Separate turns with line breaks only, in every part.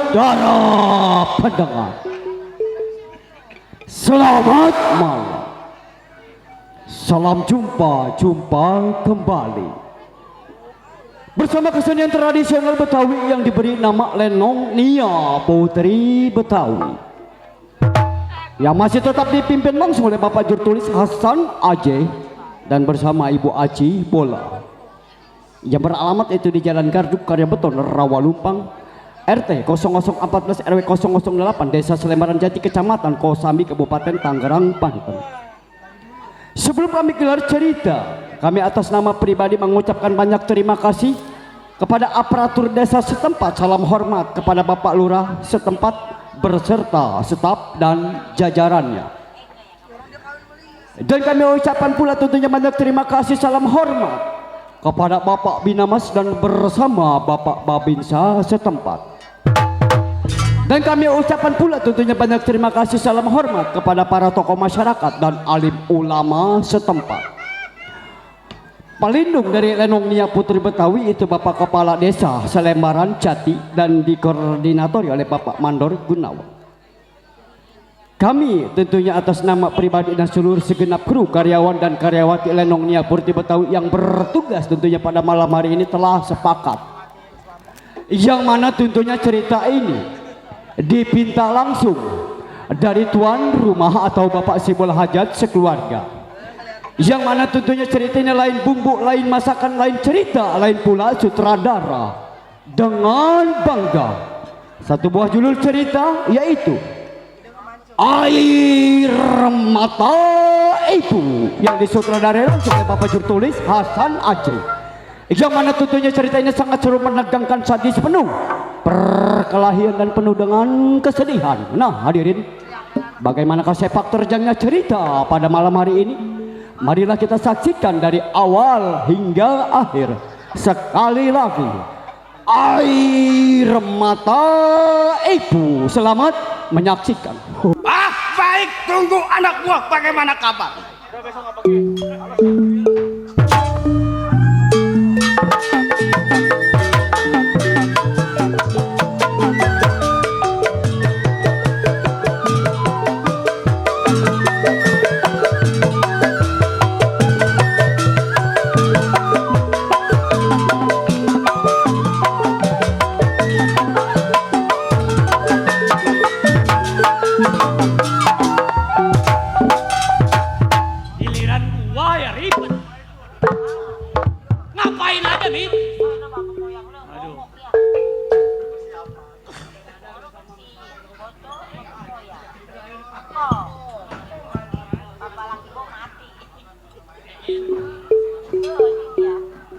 Saudara pendengar, selamat malam. Salam jumpa kembali bersama kesenian tradisional Betawi yang diberi nama Lenong Nia Putri Betawi, yang masih tetap dipimpin langsung oleh Bapak Jurtulis Hasan Aceh dan bersama Ibu Aci Bola, yang beralamat itu di Jalan Garduk Karyabeton, Rawalumpang, RT 0014 RW 008, Desa Selembaran Jati, Kecamatan Kosambi, Kabupaten Tangerang, Banten. Sebelum kami gelar cerita, kami atas nama pribadi mengucapkan banyak terima kasih kepada aparatur desa setempat. Salam hormat kepada Bapak Lurah setempat berserta staf dan jajarannya. Dan kami ucapkan pula tentunya banyak terima kasih, salam hormat kepada Bapak Binamas dan bersama Bapak Babinsa setempat. Dan kami ucapkan pula tentunya banyak terima kasih, salam hormat kepada para tokoh masyarakat dan alim ulama setempat. Pelindung dari Lenong Nia Putri Betawi itu Bapak Kepala Desa Selembaran Jati dan dikoordinatori oleh Bapak Mandor Gunawan. Kami tentunya atas nama pribadi dan seluruh segenap kru karyawan dan karyawati Lenong Nia Putri Betawi yang bertugas tentunya pada malam hari ini telah sepakat, yang mana tentunya cerita ini dipinta langsung dari tuan rumah atau Bapak Sibol Hajat sekeluarga, yang mana tentunya ceritanya lain bumbu, lain masakan, lain cerita, lain pula sutradara dengan bangga satu buah judul cerita, yaitu Air Mata Ibu, yang disutradarai langsung oleh Bapak Jurtulis Hasan Aceh, yang mana tentunya cerita ini sangat seru, menegangkan, sadis, penuh perkelahian dan penuh dengan kesedihan. Nah hadirin, bagaimanakah sepak terjangnya cerita pada malam hari ini? Marilah kita saksikan dari awal hingga akhir. Sekali lagi, Air Mata Ibu. Selamat menyaksikan.
Baik, tunggu anak buah, bagaimana kabar?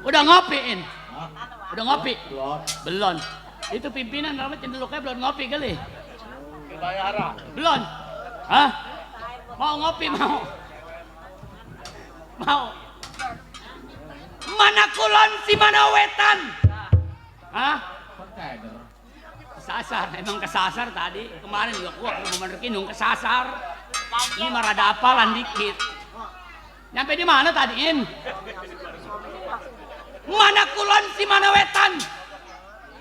Udah ngopiin? Udah ngopi? Belum. Itu pimpinan namanya cenderungnya belum ngopi kali. Belum. Hah? Mau ngopi mau? Mau? Mana kulon si mana wetan? Hah? Kesasar, emang kesasar tadi. Kemarin juga gua ke rumah Rekinung kesasar. Ini mah rada apalan dikit. Nyampe di mana tadi, In? Mana kulon si mana wetan?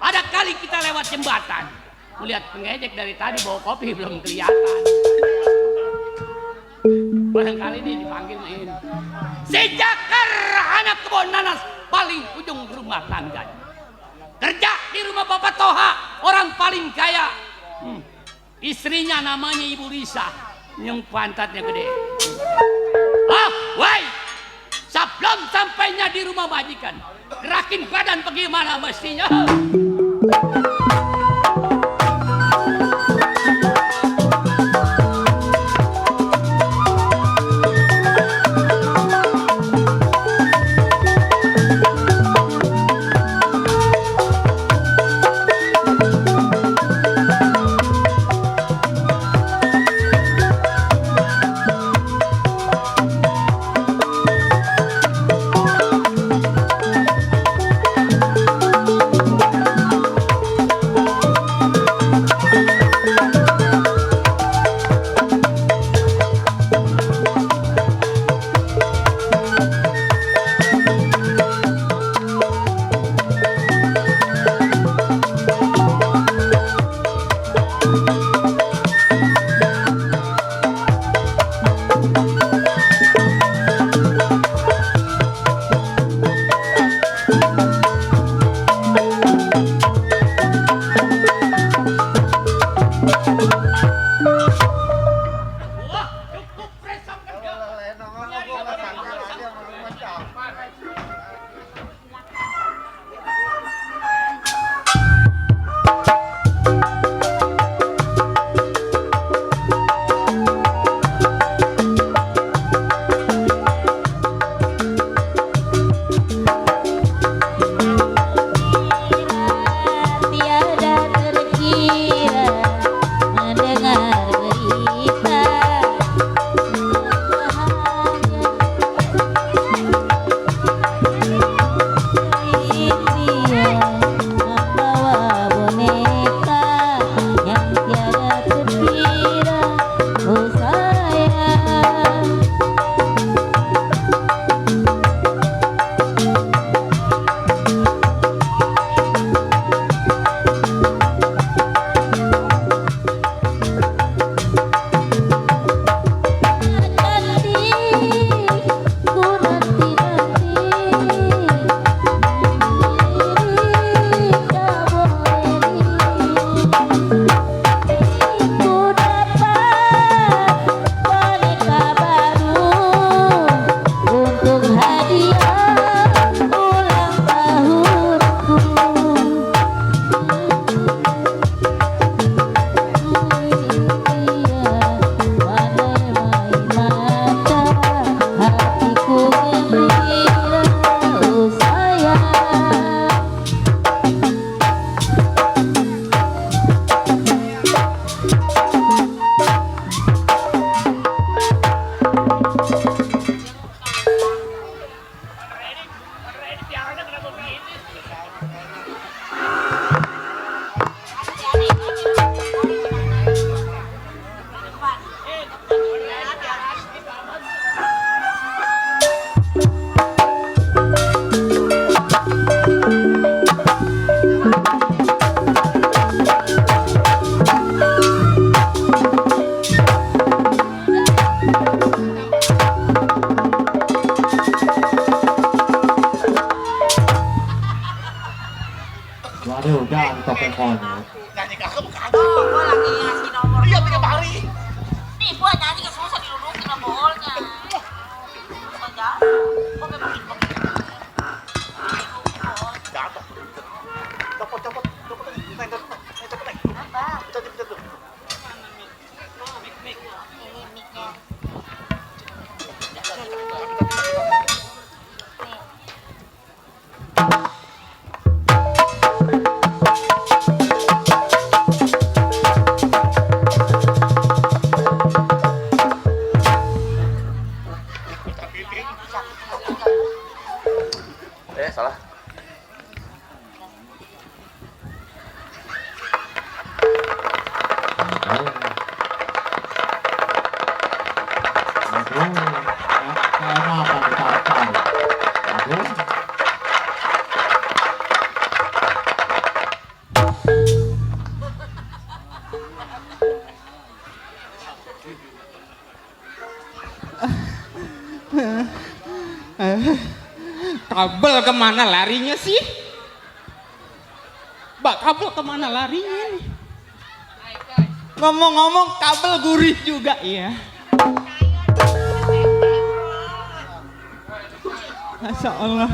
Ada kali kita lewat jembatan, melihat pengejek dari tadi bawa kopi belum kelihatan. Barangkali ini dipanggil main. Si Jakar anak kebun nanas paling ujung rumah tangga. Kerja di rumah Bapak Toha, orang paling kaya. Istrinya namanya Ibu Risa, yang pantatnya gede. Ah, woi, sebelum sampainya di rumah majikan, gerakin badan bagaimana mestinya.
Tiada terkira mendengar berita India membawa boneka yang tiada terkira. Oh sayang, nanti ku nanti tak boleh ku dapat boneka baru untuk hadiah ulang tahunku. Hatiku gembira, oh sayang.
Waduh, jangan topengkon.
Oh, gua lagi ngasih nomor. Iya, tiga hari. Nih, gua nyanyi ke susah dilurukin sama bolnya. Susah jatuh. Gua memang jatuh. Copot. Apa? Ini mic-nya.
Salah.
Kenapa ditarik? Aduh.
Kabel kemana larinya sih? Kabel kemana larinya nih? Ngomong-ngomong kabel gurih juga ya. Masya Allah.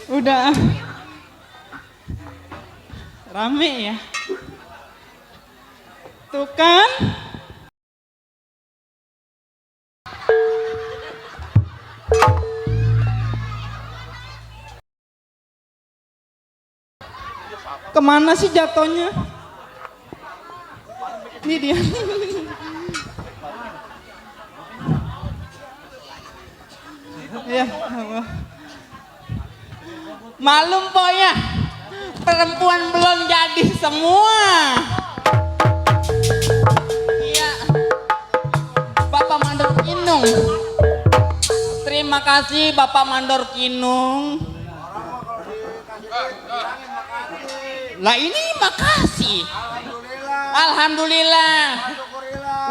Udah rame ya. Tuh kan. Kemana sih jatuhnya? Ini dia. Ya Allah. Malum po ya, perempuan belum jadi semua. Iya, Bapak Mandor Kinung. Terima kasih Bapak Mandor Kinung. Lah ini makasih. Alhamdulillah.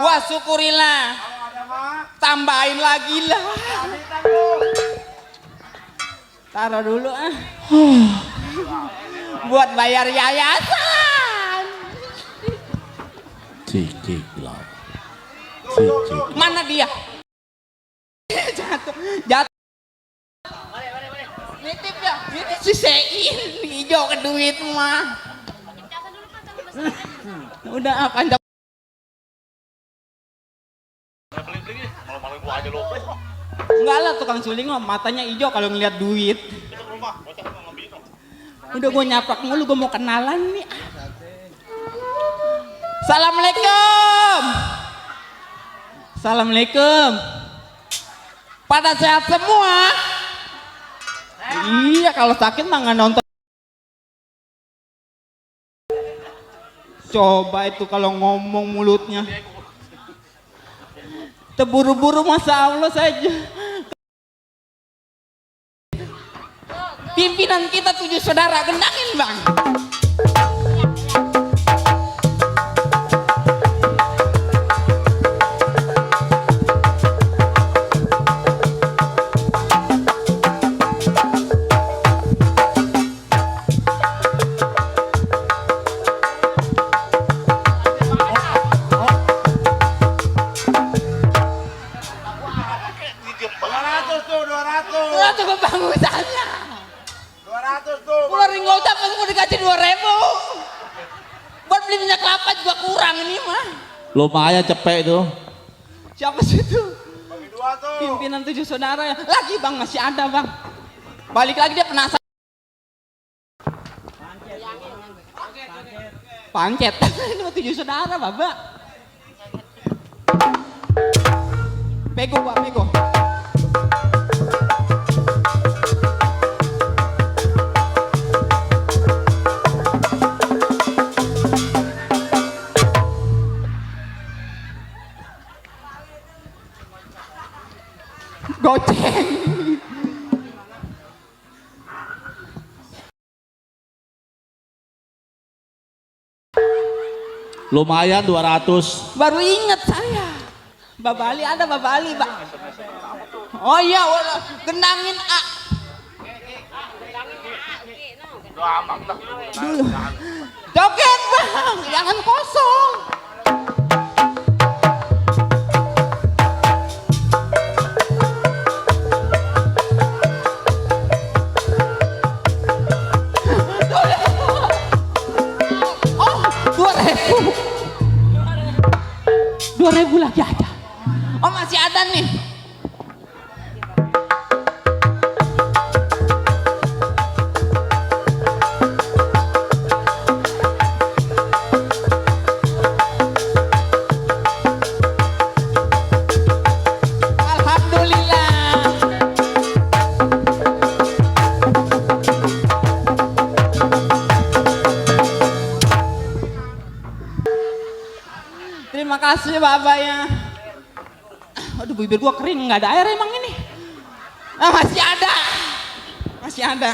Wa syukurillah. Tambahin lagi lah. Taruh dulu ah. Buat bayar yayasan.
Cicik lah.
Mana dia? Jatuh. Ini si Sein hijau ke duit mah. Udah apa anda? Enggak lah tukang suling mah matanya hijau kalau ngeliat duit. Udah gue nyaprak mulu, gue mau kenalan nih. Assalamualaikum. Assalamualaikum. Pada sehat semua? Iya, kalau sakit mah nggak nonton. Coba itu kalau ngomong mulutnya. Terburu-buru masa Allah saja. Pimpinan kita 7 saudara, gendangin bang. Tuh bang usahanya 200 tuh keluarin ngocap kan gue dikasih 2.000 buat beli minyak kelapa juga kurang ini mah
Lumayan cepet itu.
siapa sih itu? Pimpinan 7 saudara ya lagi bang masih ada bang balik lagi dia penasaran pancet ini 7 saudara babak pego pak pego goceng.
Lumayan 200.
Baru inget saya. Babali ada Babali, Pak. Oh iya, gendangin A. Dulu. Joget, Bang. Jangan kosong. Ribu lagi ada. Oh masih ada nih. Alhamdulillah. Terima kasih Bapak ya. Aduh bibir gua kering, nggak ada air emang ini. Ah, masih ada. Masih ada.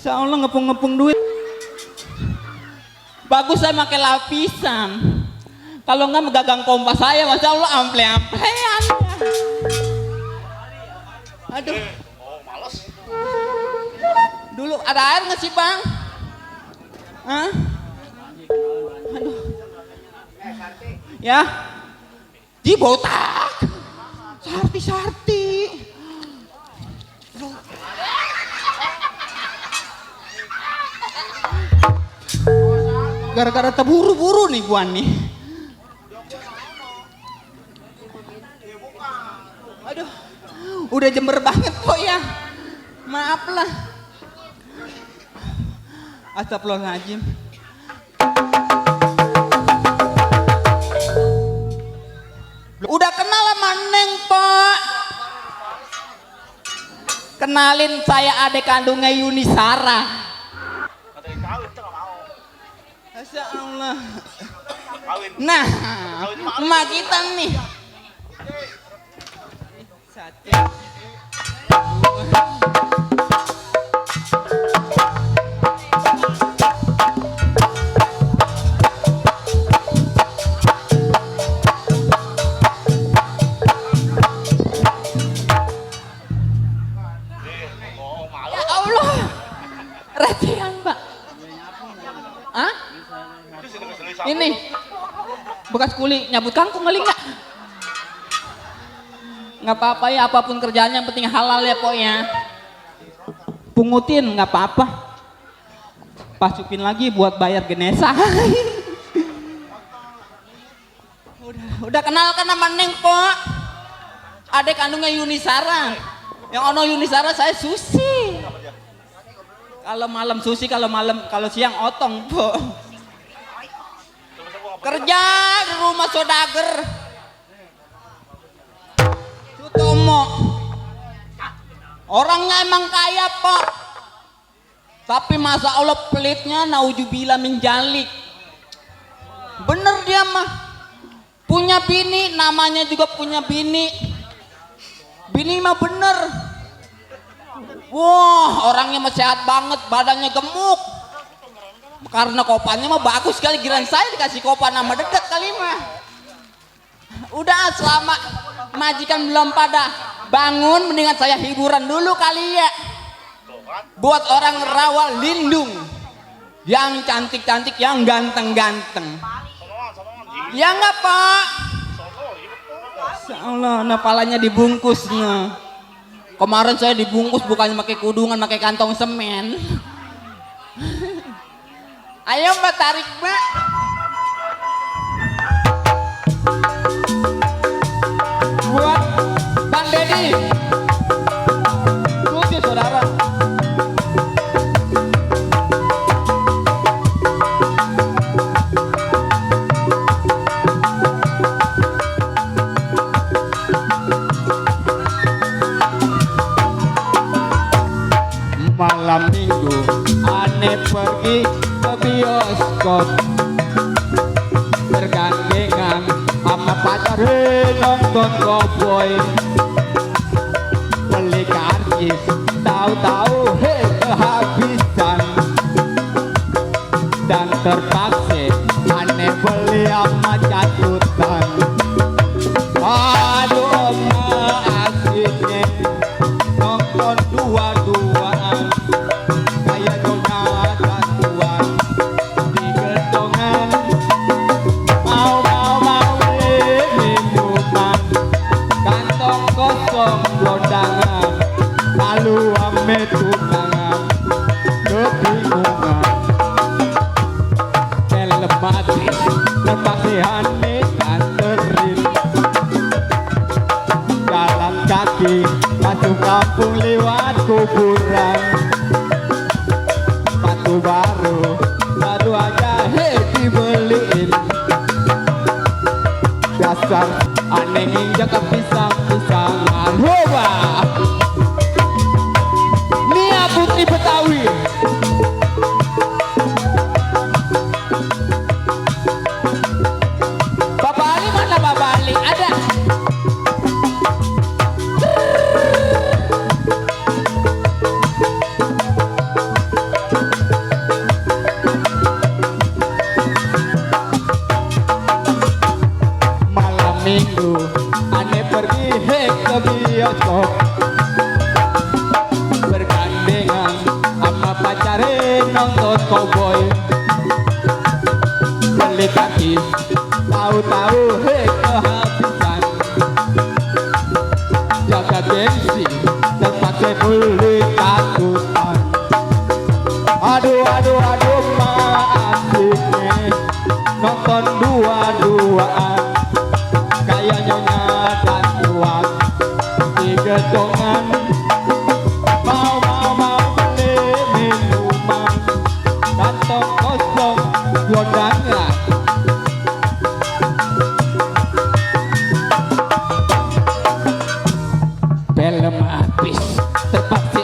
Insya Allah ngepung-ngepung duit. Bagus saya pakai lapisan. Kalau nggak megagang kompas saya, masya Allah ample-amplean. Aduh. Dulu ada air nggak sih bang? Hah? Aduh. Ya. Di botak. Sarti. Gara-gara terburu-buru nih gua nih. Aduh, udah jember banget kok ya. Maaf lah. Astagfirullahaladzim. Kenalin, saya adik kandungnya Yuni Sara. Masya Allah. Nah, emak kita nih. Ya Allah, recehan Pak. Hah? Ini bekas kuli nyabut kangkung kali nggak? Nggak apa-apa ya, apapun kerjaannya yang penting halal ya pokoknya. Pungutin nggak apa-apa. Pasukin lagi buat bayar Genesa. udah kenalkan nama Neng Pok. Adik kandungnya Yuni Sara. Yang ono Yuni Sara saya Susi. Kalau malam Susi, kalau siang Otong Pok. Kerja di rumah Sodager Sutomo. Orangnya emang kaya Pak, tapi masa Allah pelitnya naudzubillah menjalik. Bener dia mah, punya bini, namanya juga punya bini. Bini mah bener. Wah, orangnya mah sehat banget, badannya gemuk. Karena kopannya mah bagus sekali, giran saya dikasih kopan nama dekat kali mah. Udah, selama majikan belum pada bangun, mendingan saya hiburan dulu kali ya. Buat orang rawa lindung, yang cantik-cantik, yang ganteng-ganteng. Ya nggak Pak? Insya Allah, nah palanya dibungkus nah. Kemarin saya dibungkus bukannya pakai kudungan, pakai kantong semen. Ayo Mbak, tarik Mbak. Buat Bang Dedi. Tuti saudara.
Malam minggu aneh pergi ke bioskop, bergandengan sama pacar nonton cowboy. Beli karcis tahu-tahu kehabisan, dan terpaksa aneh beli sama catutan. Aduh emak asiknya nonton dua-duaan, kayak nyonya tatuan di gedongan. Mau beli minuman, kantong kosong londangan, lalu ame tunangan kebingungan. Telematis terpaksa aneh kanterin, jalan kaki masuk kampung lewat kuburan. Sepatu baru aja dibeliin. Dasar aneh nginjak ke pisang-pisangan. Hoba Nia Putri Betawi. Bapak Ali mana Bapak Ali? Ada. Malam minggu aneh pergi ke bioskop, bergandengan sama pacarnya nonton cowboy. Beli kaki tahu-tahu kehabisan, jaga gengsi terpaksa beli katutan. Aduh asiknya nonton dua-duaan, kayak nyonya tatuan di gedongan. Mau beli minuman, kantong kosong londangan. Film habis, terpaksa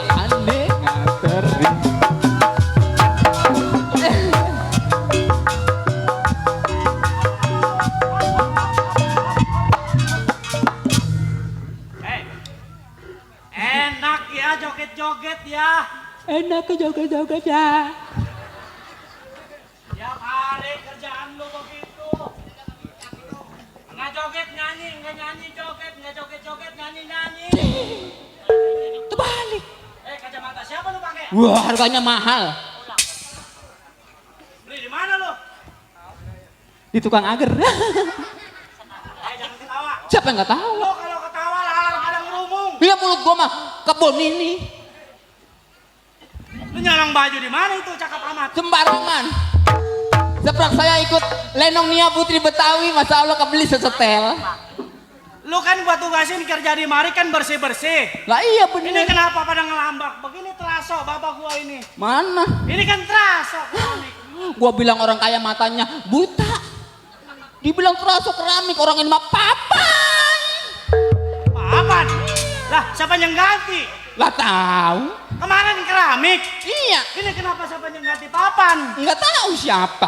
joget ya.
Enak ke joget-joget ya.
Tiap hari kerjaan lu begitu. Nggak joget nyanyi, nggak nyanyi joget, nggak joget-joget nyanyi.
Terbalik.
Kacamata siapa lu pakai?
Wah, harganya mahal.
Beli di mana lu?
Di tukang agar.
Jangan ketawa.
Siapa yang nggak tahu?
Lu kalau ketawa lalang pada ngerumung.
Iya mulut gua mah kebun ini.
Lu nyalang baju di mana itu? Cakep amat.
Sembarangan. Seperti saya ikut Lenong Nia Putri Betawi, masa Allah kebeli sesetel.
Lu kan gua tugasin kerja di mari kan bersih-bersih.
Lah iya
Ini
bener.
kenapa pada ngelambak? Begini teraso bapak gua ini.
Mana?
Ini kan teraso keramik.
Gua bilang orang kaya matanya buta. Dibilang terasa keramik, orang ini mah papan.
Papan? Lah siapa yang ganti?
Lah tahu.
Kemarin keramik.
Iya.
Ini kenapa siapa yang ganti papan?
Nggak tahu siapa.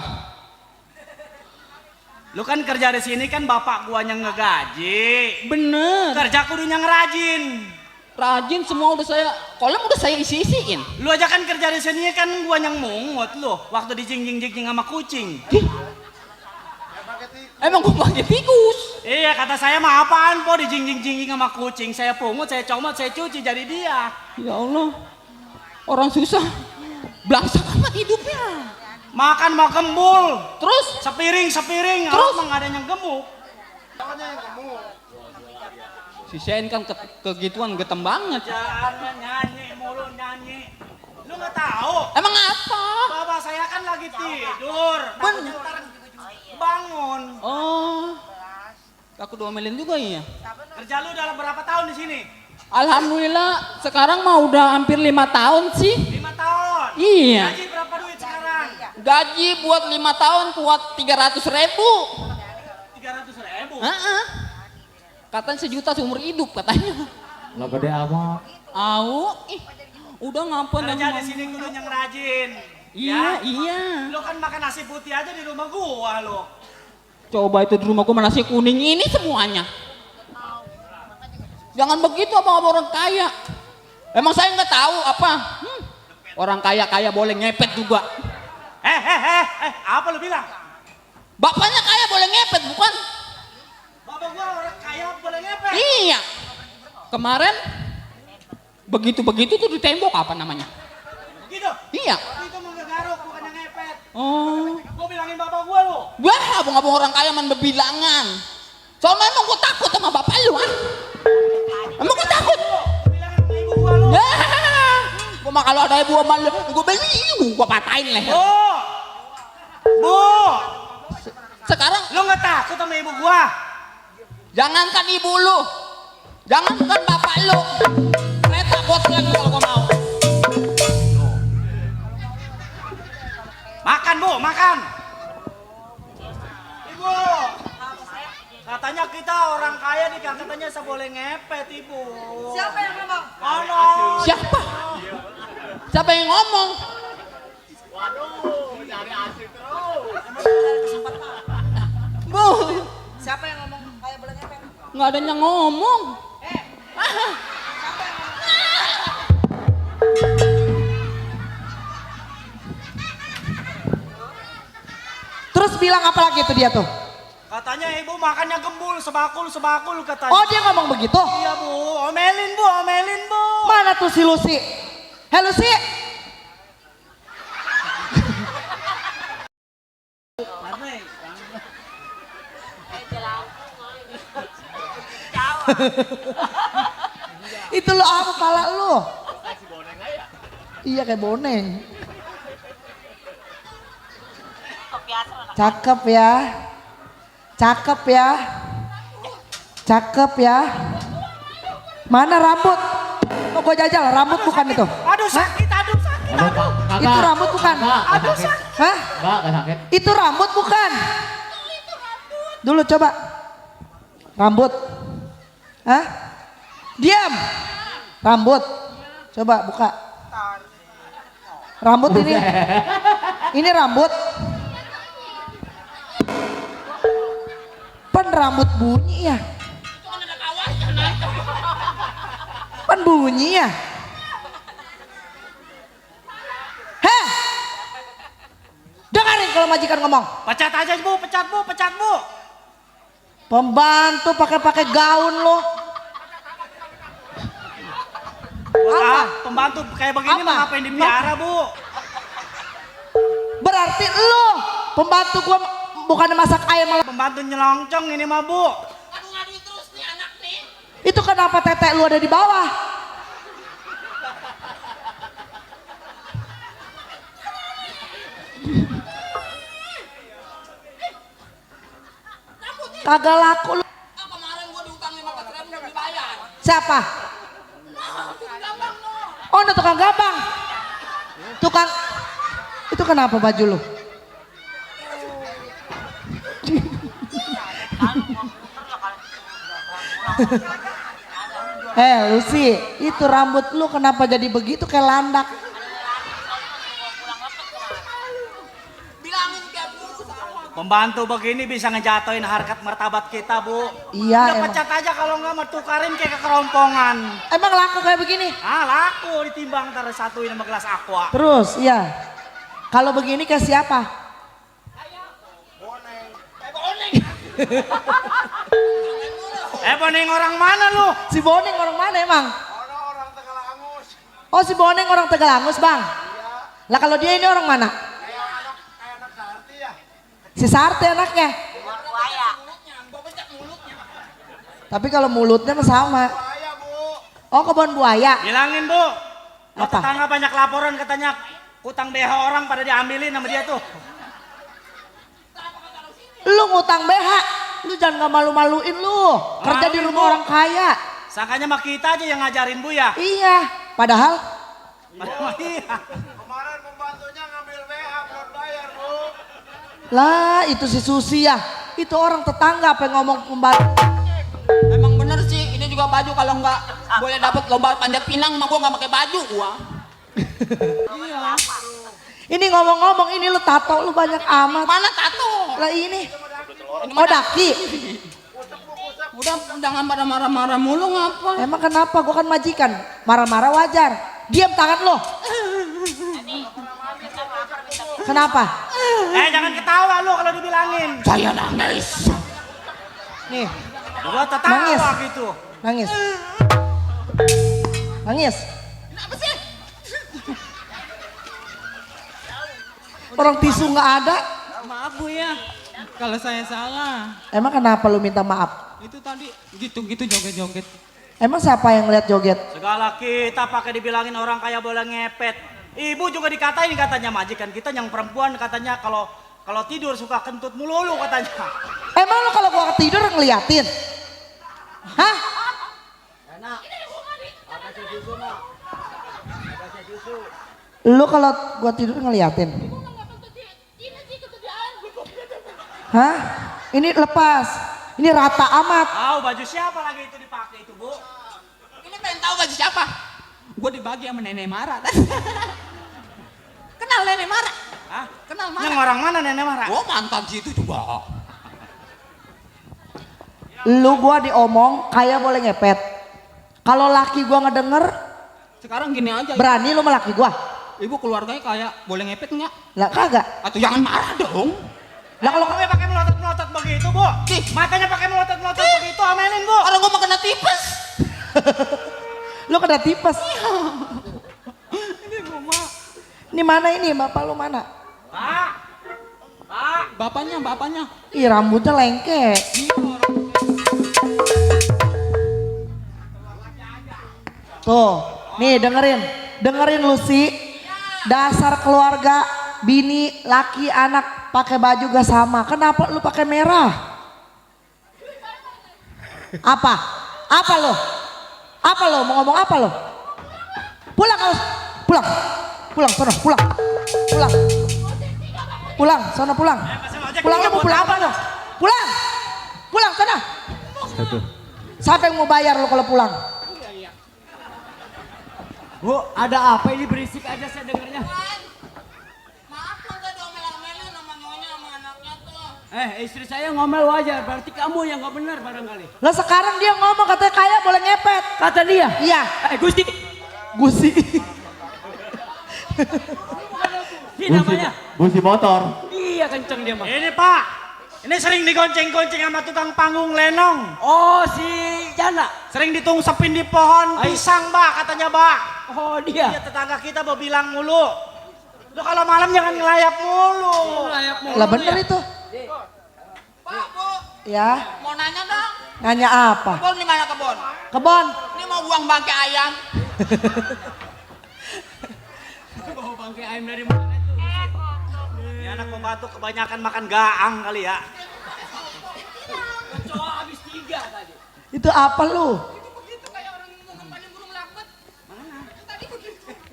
Lu kan kerja di sini kan bapak gua yang ngegaji.
Bener.
Kerja kudunya ngerajin.
Rajin semua udah saya, kolam udah saya isi-isiin.
Lu aja kan kerja di sini kan gua yang mungut lu waktu dijingjing-jingjing sama kucing.
Emang gua pakai tikus.
Iya kata saya mah apaan po dijingjing-jingjing sama kucing. Saya pungut, saya comot, saya cuci jadi dia.
Ya Allah. Orang susah. Belangsak amat hidupnya.
Makan mau kembul.
Terus
Sepiring.
Terus?
Emang ada yang gemuk.
si Sen kan kegituan getem banget.
Jangan nyanyi mulu nyanyi. Lu nggak tahu?
Emang apa?
Bapak saya kan lagi tidur. Takutnya ntar bangun.
Oh. Aku diomelin juga ya.
Kerja lu dalam berapa tahun di sini?
Alhamdulillah sekarang mah udah hampir 5 tahun sih.
5 tahun.
Iya.
Gaji berapa duit sekarang?
Gaji buat 5 tahun kuat 300.000.
300.000.
Katanya sejuta seumur hidup katanya.
Lah gede amat.
Au, udah ngapain
Kerja di sini kudu yang rajin.
Iya,
Ya?
iya.
Lu kan makan nasi putih aja di rumah gua lu.
Coba itu di rumahku nasi kuning ini semuanya. Jangan begitu abang-abang orang kaya. Emang saya nggak tahu apa? Orang kaya boleh ngepet juga.
Apa lu bilang?
Bapaknya kaya boleh ngepet bukan?
Bapak gua orang kaya boleh ngepet.
Iya. Kemarin begitu tuh di tembok apa namanya?
Gitu.
Iya.
Itu mau ngegaruk bukan yang ngepet.
Oh.
Gua bilangin bapak gua lu.
Wah, abang-abang orang kaya man berbilangan. Soalnya emang gua takut sama bapak lu ah. Emang gua takut.
Bilangin sama ibu gua lu.
Ya. Gua mah kalau ada ibu sama lu, gua beli, gua patahin leher.
Bu.
Sekarang
Lu nggak takut sama ibu gua?
jangankan ibu lu, jangankan bapak lu, kereta bos lagi kalau gua mau.
Makan bu, makan. Ibu. Katanya kita orang kaya nih, katanya saya boleh ngepet ibu.
Siapa yang ngomong?
Ono.
Siapa? Siapa yang ngomong? Bu,
Siapa yang ngomong kayak boleh ngepet?
nggak ada yang ngomong.
Terus bilang apa lagi tuh dia tuh?
Katanya ibu makannya gembul sebakul katanya.
Oh dia ngomong begitu?
Iya bu, omelin bu.
Mana tuh si Lucy? Hei Lucy? Itu lo apa pala lo? Iya kayak boneng. Cakep ya. Cakep ya. Mana rambut? Oh gue jajal, rambut bukan itu.
Aduh sakit.
Itu rambut bukan.
Aduh sakit.
Hah?
Enggak sakit.
Itu rambut bukan. Dulu coba. Rambut. Hah? Diam. Rambut. Coba buka. Rambut ini. Ini rambut. Pan rambut bunyi ya. Pan bunyi ya.
kalau majikan ngomong?
Pecat aja Bu, pecat Bu, pecat Bu.
Pembantu pakai gaun lo. Apa?
Pembantu kayak begini
Apa?
mah ngapain dipiara Bu?
Berarti lo pembantu gua bukan masak ayam malah.
Pembantu nyelongcong ini mah Bu.
Aduh ngadu terus nih anak nih.
Itu kenapa tetek lu ada di bawah? Kagak laku lu.
Ah, kemarin gua diutang 15.000 belum dibayar.
Siapa? Oh, ada tukang gabang. Tukang itu kenapa baju lu? Lucy, itu rambut lu kenapa jadi begitu kayak landak?
Bilangin kayak guru sama.
Pembantu begini bisa ngejatoin harkat martabat kita Bu.
Iya,
Udah
emang.
pecat aja kalau nggak mau tukarin kayak ke kerompongan.
Emang laku kayak begini?
Ah laku ditimbang ntar satuin sama gelas aqua.
Terus, iya. Kalau begini ke siapa?
Boneng orang mana lu?
Si Boneng orang mana emang?
Orang Tegalangus.
Oh, si Boneng orang Tegalangus, Bang. Lah kalau dia ini orang mana?
Kayak anak Sarti ya.
Si Sarte anaknya.
Buaya.
Tapi kalau mulutnya mah sama.
Buaya Bu.
Oh, kebun buaya.
Bilangin Bu.
Apa?
Tetangga banyak laporan katanya utang BH orang pada diambilin sama dia tuh.
Lu ngutang BH, lu jangan nggak malu-maluin lu. Kerja di
Maluin,
rumah
Bu.
orang kaya.
Sangkanya mah kita aja yang ngajarin Bu ya.
Iya, padahal
Iya. Kemarin pembantunya ngambil BH belum bayar Bu.
lah itu si Susi ya. Itu orang tetangga apa yang ngomong pembantu.
Emang bener sih, ini juga baju kalau nggak boleh dapat lomba panjat pinang mah gua nggak pakai baju gua.
Ini ngomong-ngomong ini lu tato lu banyak amat.
Mana tato?
Lah ini. Oh, daki.
Udah jangan pada marah-marah mulu ngapa?
Emang kenapa? Gua kan majikan. Marah-marah wajar. Diam tangan lo. Kenapa?
Jangan ketawa lu kalau dibilangin.
Saya nangis.
Nih,
Gua tertawa
Nangis.
gitu.
nangis. Nangis.
Kenapa sih?
Orang tisu nggak ada.
Maaf Bu ya, kalau saya salah.
Emang kenapa lu minta maaf?
Itu tadi gitu-gitu joget-joget.
Emang siapa yang lihat joget?
Segala kita pakai dibilangin orang kaya boleh ngepet. Ibu juga dikatain katanya majikan kita yang perempuan katanya kalau tidur suka kentut melulu katanya.
Emang lu kalau gua tidur ngeliatin? Hah? Lu kalau gua tidur ngeliatin? Hah? Ini lepas. Ini rata amat.
Tahu baju siapa lagi itu dipakai itu Bu?
Ini pengen tahu baju siapa?
Gue dibagi sama Nenek Mara.
Kenal Nenek Mara?
Hah?
Kenal
Yang
Mara?
orang mana Nenek Mara?
Oh mantan situ juga.
Lu gua diomong kayak boleh ngepet. Kalau laki gua ngedenger,
Sekarang gini aja,
berani lu sama laki gua?
ibu keluarganya kayak boleh ngepet nggak?
Lah kagak.
Atau jangan marah dong.
Lah kalau kamu pakai melotot-melotot begitu Bu, matanya pakai melotot-melotot begitu omelin Bu.
Orang gua mau kena tipes.
Lu kena tipes.
Ini rumah.
Ini mana ini? Bapak lu mana?
Pak, Pak.
Bapaknya.
Ih, rambutnya lengket. Tuh, nih dengerin Lucy. Dasar keluarga, bini, laki, anak pakai baju gak sama. Kenapa lu pakai merah? Apa? Apa lo? Apa lo? Mau ngomong apa lo? Pulang kau, pulang, sono, pulang. Sono pulang. Pulang lo mau pulang apa lo? Pulang, sono. Siapa yang mau bayar lo kalau pulang?
Bu, ada apa ini berisik aja saya dengarnya.
Maaf lo tadi omel-omelin sama nyonya sama anaknya tuh.
Istri saya ngomel wajar, berarti kamu yang nggak benar barangkali.
Lah sekarang dia ngomong katanya kaya boleh ngepet.
Kata dia.
Iya.
Gusti.
Gusi.
Ini namanya.
Busi motor.
Iya
iya kenceng dia mah.
Ini Pak, ini sering digonceng-gonceng sama tukang panggung Lenong.
Oh si Jana.
Sering ditungsepin di pohon pisang, Mbak, katanya, Mbak.
Oh dia.
Iya, tetangga kita mau bilang mulu. Lu kalau malam jangan ngelayap mulu.
Lah bener itu.
Pak, Bu,
Ya,
mau nanya dong.
nanya apa?
Kebon di mana kebon?
Kebon.
Ini mau buang bangkai ayam.
Bawa bangkai ayam dari mana itu?
Ini anak pembantu kebanyakan makan gaang kali ya.
Kecoa habis 3 tadi.
Itu apa lu?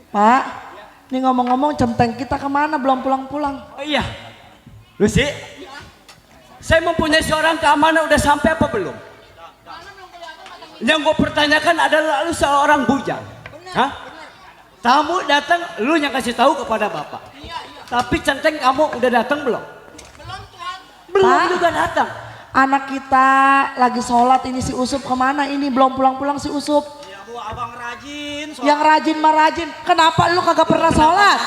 Pak, ini ngomong-ngomong centeng kita kemana? Belum pulang-pulang.
Oh iya. Lucy. Saya mempunyai seorang keamanan udah sampai apa belum? Yang gue pertanyakan adalah lu seorang bujang. Hah? Tamu datang, lu yang kasih tahu kepada bapak. Tapi centeng kamu udah datang belum? Belum
Pak.
juga datang.
Anak kita lagi sholat, ini si Usup kemana ini? Belum pulang-pulang si Usup.
Iya, Bu, abang rajin.
Yang rajin mah rajin. Kenapa lu kagak pernah sholat?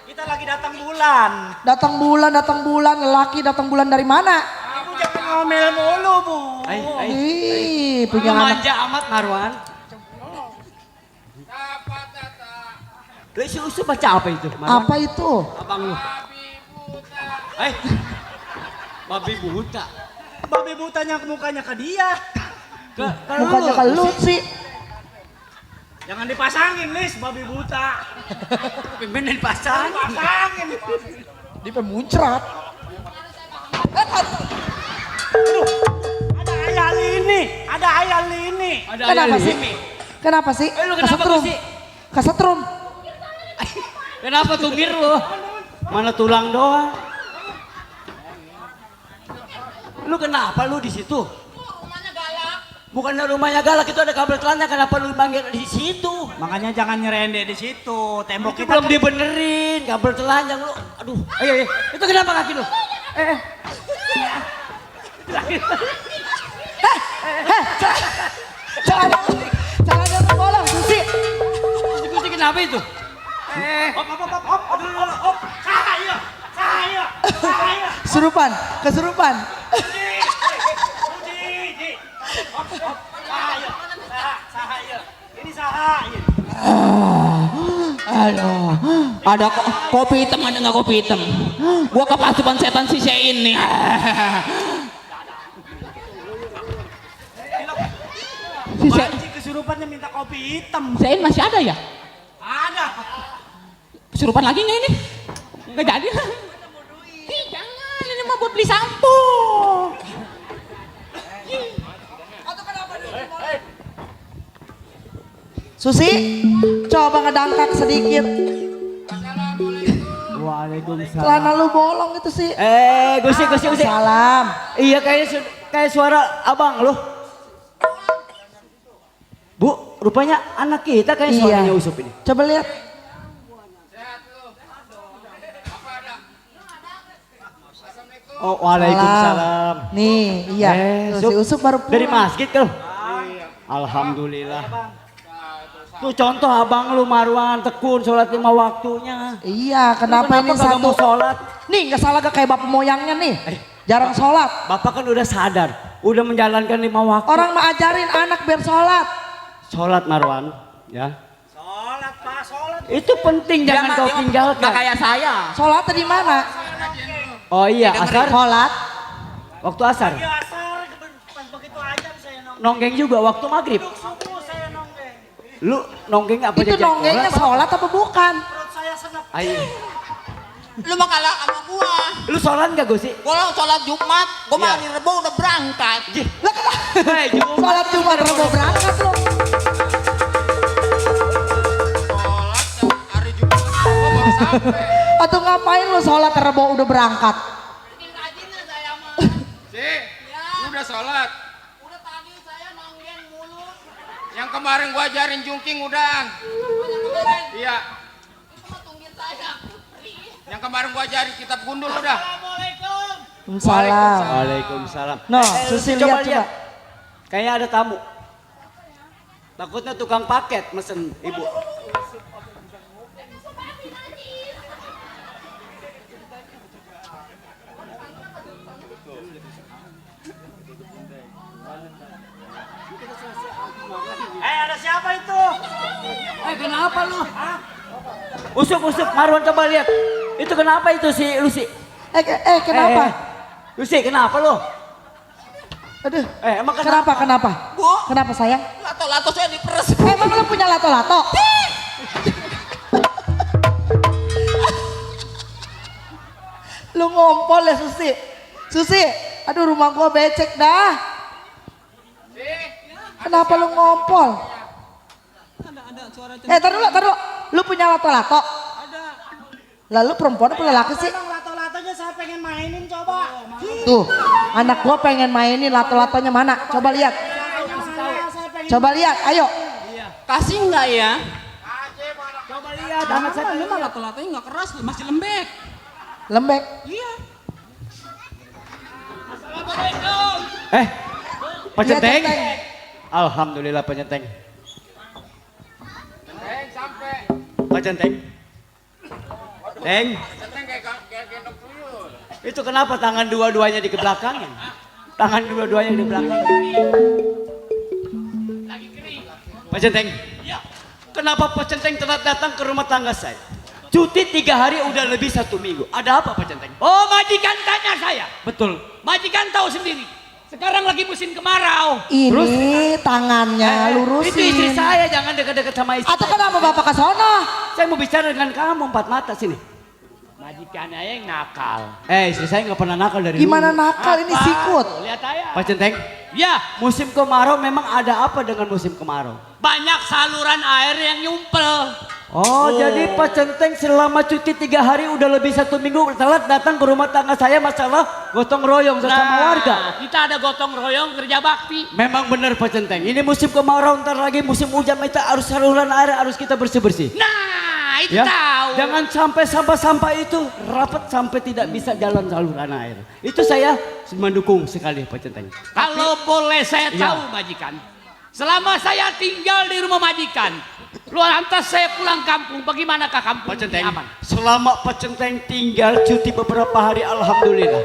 Kita lagi datang bulan.
Datang bulan, lelaki datang bulan dari mana?
Ibu jangan ngomel mulu, Bu.
Ih, punya anak.
Manja amat Marwan. Lu si Usup baca apa itu? Marwan?
Apa itu?
Abang lu. Babi buta.
Babi butanya mukanya ke dia.
Mukanya ke lu sih.
Jangan dipasangin, Lis, babi buta.
Pimpin dipasang.
Pasangin.
Di pemuncrat.
Aduh, ada ayal ini. Ada ayal ini.
Ada
Kenapa
ayam
sih?
ini.
Kenapa sih?
Lu kenapa
Kesetrum.
sih?
Kesetrum.
Kenapa tubir lu? Mana tulang doang? Lu kenapa lu di situ?
Rumahnya galak.
Bukan rumahnya galak, itu ada kabel telanjang, kenapa lu manggil di situ?
Makanya jangan nyerendek di situ. Tembok
Itu
kita
belum dibenerin, kabel telanjang lu. Aduh, ayo. Itu kenapa kaki lu?
Jangan ada bolong, Susi.
Itu kenapa itu?
Hop. Aduh. Saya.
Kesurupan, kesurupan.
Saya. Ini saya.
Aduh, ada kopi hitam, ada nggak kopi hitam? Gua kepasukan setan si Sein nih. Si
Panci kesurupannya minta kopi hitam.
Sein masih ada ya?
Ada.
Kesurupan lagi nggak ini? Nggak jadi. Ih, jangan, ini mah buat beli sampo.
Susi, coba ngedangkak sedikit.
Waalaikumsalam.
Celana lu bolong itu sih.
Gusi.
Salam.
Iya kayak suara abang lu. Bu, rupanya anak kita kayak suaranya Usup ini.
Coba lihat.
Oh, waalaikumsalam.
Nih, iya. Tuh, si Usup baru pulang.
Dari masjid kalau. Alhamdulillah. Tuh contoh abang lu Marwan tekun sholat 5 waktunya.
Iya, kenapa ini
kagak
satu?
mau sholat?
Nih, nggak salah gak kayak bapak moyangnya nih. Jarang sholat.
Bapak kan udah sadar, udah menjalankan 5 waktu.
Orang mah ajarin anak biar sholat.
Sholat Marwan, ya.
Sholat, Pak, sholat.
Itu penting, jangan kau tinggalkan.
Nggak kayak saya.
Sholat di mana?
Oh iya, asar.
Sholat.
Waktu asar.
Ya asar, pas begitu aja saya nonggeng.
Nonggeng juga waktu maghrib.
Subuh saya nonggeng.
Lu nonggeng apa
Itu nonggengnya sholat apa bukan?
Perut saya senep.
Ayo.
Lu mah kalah sama gua.
Lu sholat gak Gusi?
Gua sholat Jumat, gua mah
Iya.
hari Rebo udah berangkat.
Lah kenapa?
Hei, Jumat.
Sholat Jumat Rebo berangkat loh.
Hari Jumat gua baru sampai.
Atau ngapain lu sholat Rebo udah berangkat?
Bikin rajinnya saya mah.
Lu udah sholat?
Udah tadi saya nonggeng mulu.
Yang kemarin gua ajarin jungking udah. Iya.
Itu mah tunggir saya.
Yang kemarin gua ajarin kitab gundul udah.
Salam.
Waalaikumsalam.
No, Susi lihat coba.
Kayaknya ada tamu. Takutnya tukang paket mesen ibu.
Ada siapa itu?
Kenapa lu? Usuk Marwan, coba lihat. Itu kenapa itu si Lucy?
Kenapa?
Lucy, kenapa lu?
Aduh.
Emang
Kenapa?
Bu,
Kenapa sayang?
lato-lato saya diperes.
Emang lu punya lato-lato? Lu ngompol ya Susi, aduh rumah gua becek dah. Kenapa lu ngompol? Tar dulu. Lu punya lato-lato? Ada. Lalu perempuan apa lelaki sih?
Lato-latonya saya pengen mainin coba.
Tuh, anak gua pengen mainin lato-latonya mana? Coba lihat. Ayo.
Kasih nggak ya?
Coba lihat.
Anak saya kan memang lato-latonya nggak keras, masih lembek.
Lembek.
Iya.
Pak
Iya,
Centeng.
Centeng.
Alhamdulillah Pak Centeng. Pak Centeng. Teng. Itu kenapa tangan dua-duanya di belakangnya? Tangan dua-duanya di belakang. Pak Centeng. Kenapa Pak Centeng telat datang ke rumah tangga saya? Cuti 3 hari udah lebih 1 minggu. Ada apa Pak Centeng?
Oh, majikan tanya saya.
Betul.
Majikan tahu sendiri. Sekarang lagi musim kemarau.
Ini tangannya lurusin.
Itu istri saya, jangan dekat-dekat sama istri.
Atau kenapa bapak ke sono?
Saya mau bicara dengan kamu 4 mata sini.
Majikan aja yang nakal.
Istri saya nggak pernah nakal dari
Gimana
dulu.
nakal ini sikut?
Lihat aja.
Pak Centeng,
Ya,
musim kemarau memang ada apa dengan musim kemarau?
banyak saluran air yang nyumpel.
Oh, jadi Pak Centeng selama cuti 3 hari udah lebih 1 minggu telat datang ke rumah tangga saya masalah gotong royong sesama warga.
Kita ada gotong royong kerja bakti.
Memang benar Pak Centeng, ini musim kemarau, ntar lagi musim hujan, kita harus saluran air harus kita bersih-bersih.
Nah, itu
Ya,
tahu.
jangan sampai sampah-sampah itu rapat sampai tidak bisa jalan saluran air. Itu saya mendukung sekali Pak Centeng.
Kalau boleh saya
Ya.
tahu majikan. Selama saya tinggal di rumah majikan, lantas saya pulang kampung, bagaimanakah kampung
Pak
ini
Centeng,
aman?
selama Pak Centeng tinggal cuti beberapa hari, alhamdulillah.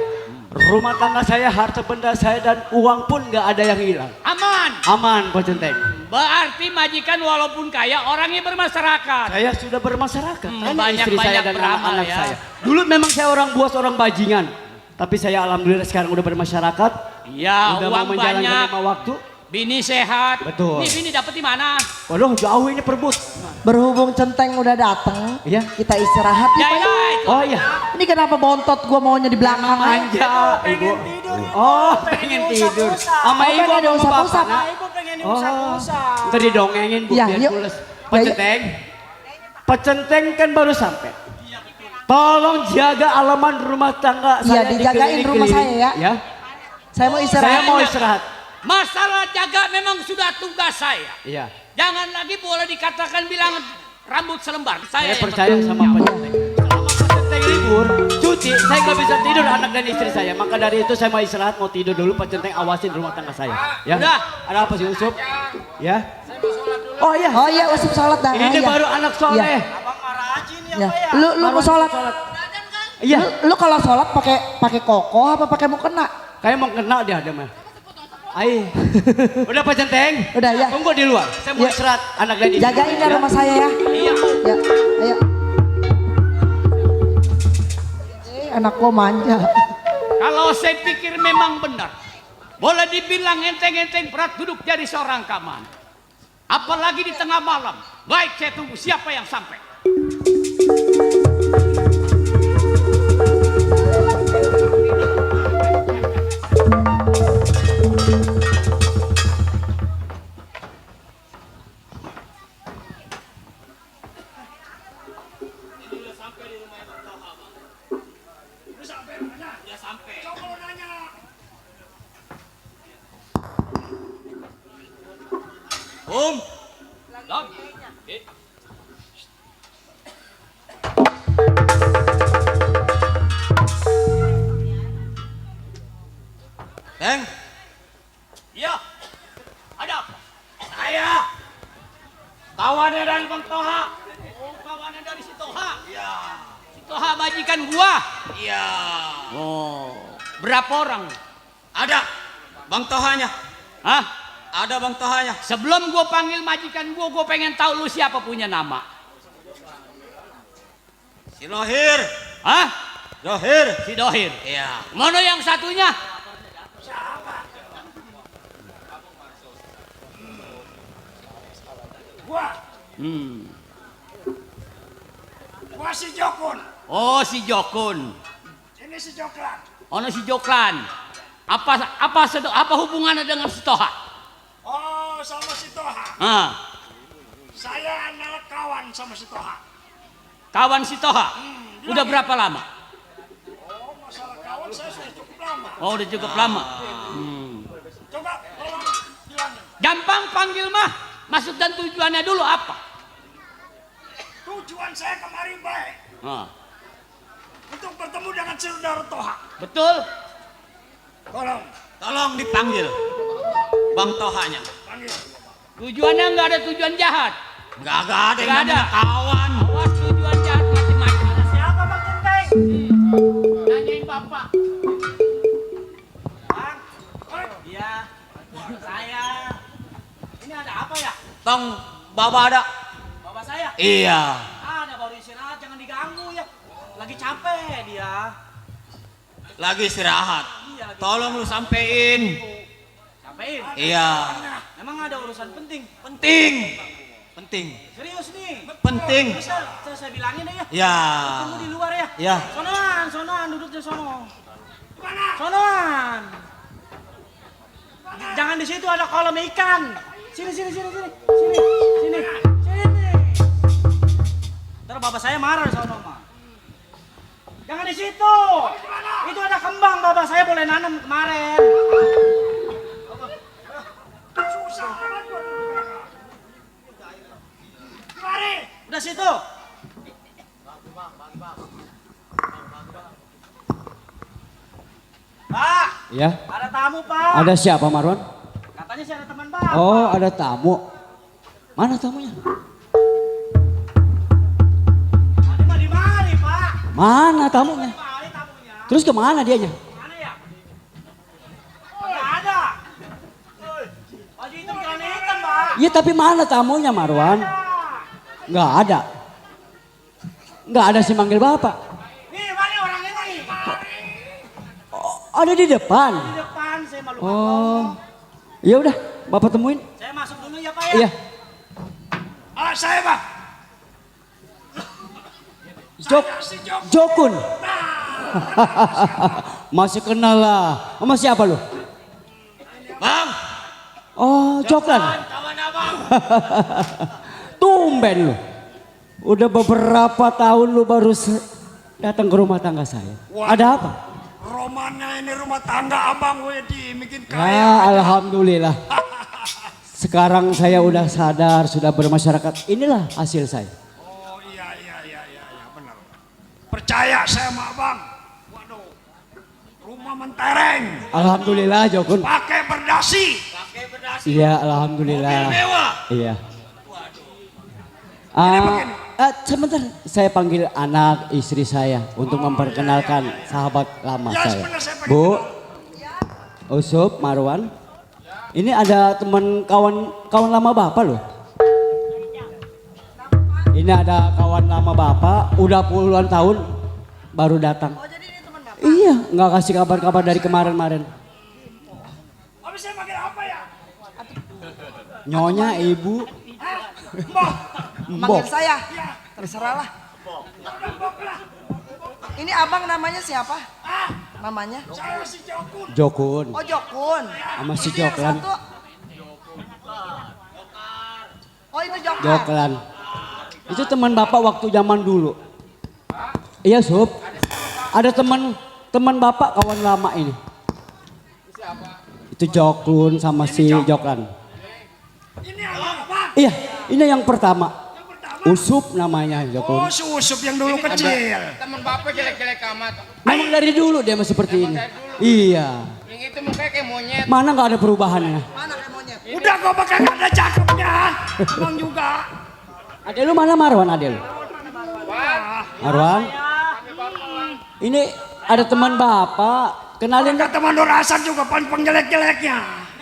Rumah tangga saya, harta benda saya dan uang pun nggak ada yang hilang.
Aman.
Aman Pak Centeng.
Berarti majikan walaupun kaya orangnya bermasyarakat.
Saya sudah bermasyarakat. Tanya istri
banyak
saya dan
beramal
anak-anak
ya.
saya. Dulu memang saya orang buas, orang bajingan. Tapi saya alhamdulillah sekarang udah bermasyarakat.
Ya,
Udah mau
uang
menjalankan
banyak.
5 waktu.
Bini sehat.
Betul.
Nih bini dapat di mana?
Waduh, jauh ini perbut.
Berhubung Centeng udah dateng,
Iya.
kita istirahat
Ya,
yuk, Pak.
ya, itu.
Oh iya.
Ini kenapa bontot gua maunya di belakang aja?
Manja, Ibu. Oh, pengen tidur. Sama
Oh,
Ibu
pengen
sama
diusap-usap.
Bapak, nak?
Ibu pengen
Oh,
diusap-usap.
ntar didongengin Bu,
Ya,
biar
yuk.
pules.
Ya,
Pak
yuk.
Centeng, Pak Centeng kan baru sampai. Tolong jaga alaman rumah tangga
Iya,
saya.
dijagain rumah saya ya. Saya mau istirahat.
Saya mau istirahat.
Masalah jaga memang sudah tugas saya.
Iya.
Jangan lagi boleh dikatakan bilang rambut selembar.
Saya
yang
percaya sama Pak Centeng. Selama Pak Centeng libur, cuti, saya nggak bisa tidur anak dan istri saya. Maka dari itu saya mau istirahat, mau tidur dulu. Pak Centeng awasin rumah tangga saya. Ya.
Udah.
Ada apa sih Usup? Ya. Oh iya.
Oh iya, usap sholat dah.
Ini
iya.
baru anak soleh.
Iya.
Abang marajin ya,
Ya.
Pak ya?
Lu mau sholat?
Iya.
Lu kalau sholat pakai koko apa pakai mukena?
Kayak mau kena dia ada mah. Ai. Udah Pak Centeng.
Udah, ya.
Tunggu di luar. Saya mau
Ya.
istirahat anak dan istri.
Jagain ya rumah saya ya.
Iya.
Ya, ayo. Anak gua manja.
Kalau saya pikir memang benar. Boleh dibilang enteng-enteng berat duduk jadi seorang kaman. Apalagi di tengah malam. Baik, saya tunggu siapa yang sampai. Lam.
Teng,
Iya. Ada apa? Saya. Kawannya dari Bang Toha. Oh, kawannya dari si Toha. Iya. Si Toha majikan gua.
iya.
Oh. Berapa orang?
Ada Bang Tohanya.
Hah?
Ada Bang Tohanya.
Sebelum gue panggil majikan gue pengen tahu lu siapa punya nama.
Si Dohir.
Hah?
Dohir.
Si Dohir.
Iya.
Mana yang satunya?
Gua. Gua si Jokun.
Oh, si Jokun.
Ini si Joklan.
Ono si Joklan. Apa hubungannya dengan si Toha?
Oh, sama si Toha.
Ah,
Saya adalah kawan sama si Toha.
kawan si Toha. Udah berapa lama?
Oh, masalah kawan saya sudah cukup lama.
Oh, udah cukup lama.
Coba tolong bilangin.
Gampang panggil mah. Maksud dan tujuannya dulu apa?
Tujuan saya kemari baik.
Ah,
Untuk bertemu dengan saudara Toha.
betul.
Tolong dipanggil. Bang Tohanya. Panggil.
Tujuannya nggak ada tujuan jahat.
Nggak ada yang
Nggak ada.
namanya kawan.
Awas tujuan jahat macam-macam.
Siapa Bang Genteng?
Nanyain bapak.
Bang. Iya. Saya. Ini ada apa ya?
Tong, Baba ada.
Bapak saya?
Iya.
Ada baru istirahat, jangan diganggu ya. Lagi capek dia.
Lagi istirahat.
Iya, lagi
Tolong lu sampein.
capein.
Iya.
Emang ada urusan penting?
Penting. Penting.
Serius nih.
Penting.
Bisa saya bilangin deh ya.
Ya.
Tunggu di luar ya.
Ya.
Sonoan, duduk di sono. Sonoan. Jangan di situ ada kolam ikan. Sini. Ntar bapak saya marah di sono mah. Jangan di situ. Itu ada kembang bapak saya boleh nanam kemarin. Susah banget gua. Mari. Udah situ. Pak,
Ya.
ada tamu Pak.
Ada siapa Marwan?
Katanya sih ada teman Bapak.
Oh, ada tamu. Mana tamunya?
Tadi mah di mari Pak.
Mana tamunya?
Mari tamunya.
Terus kemana dianya?
Mana ya? Nggak ada. Baju hitam celana hitam Pak.
Iya tapi mana tamunya Marwan? Nggak ada. Nggak ada sih manggil bapak.
Nih mari orang ini.
Oh, ada di depan.
Di depan saya malu.
Oh, ya udah, bapak temuin.
Saya masuk dulu ya Pak ya.
Iya.
Saya Pak.
Jokun. Masih kenal lah. Sama siapa lu?
Bang.
Oh, Joklan.
Kawan abang.
Tumben lu. Udah beberapa tahun lu baru datang ke rumah tangga saya. Ada apa?
Romannya ini rumah tangga abang Wedi bikin
Ya,
kaya.
alhamdulillah. Sekarang saya udah sadar, sudah bermasyarakat. Inilah hasil saya.
Oh iya benar. Percaya saya sama abang. Waduh. Rumah mentereng.
Alhamdulillah, Jokun.
Pakai berdasi.
Iya, alhamdulillah.
Mewah.
Iya. Sebentar, saya panggil anak istri saya untuk memperkenalkan sahabat lama
Ya,
saya.
sebentar, saya pengen
Bu, Usup, Marwan. Ini ada teman kawan lama bapak loh. Ini ada kawan lama bapak, udah puluhan tahun baru datang.
Oh jadi ini teman bapak?
Iya, nggak kasih kabar-kabar dari kemarin-kemarin.
Habis saya panggil apa ya?
Nyonya, ibu,
Manggil
mbok.
saya? Terserah lah. Ini abang namanya siapa? Namanya?
Saya si Jokun.
Jokun,
Oh Jokun.
sama si
Ini yang
Joklan.
satu. Oh itu Joklan.
Joklan. Itu teman bapak waktu zaman dulu. Iya, Sup. Ada teman bapak kawan lama ini. Itu Joklun sama si Joklan.
Ini apa?
Iya, ini yang pertama. Usup namanya Joklun.
Oh, si Usup yang dulu kecil.
Temen bapak jelek-jelek amat.
Memang dari dulu dia masih seperti ini. Iya.
Yang itu mukanya kayak monyet.
Mana nggak ada perubahannya?
Mana kayak monyet?
Udah kok pakai ada cakepnya. Abang juga.
Adek lu mana Marwan, adek lu? Marwan? Ini ada teman bapak. Kenalin
Kata teman Nur Hasan juga paling penggelek-geleknya.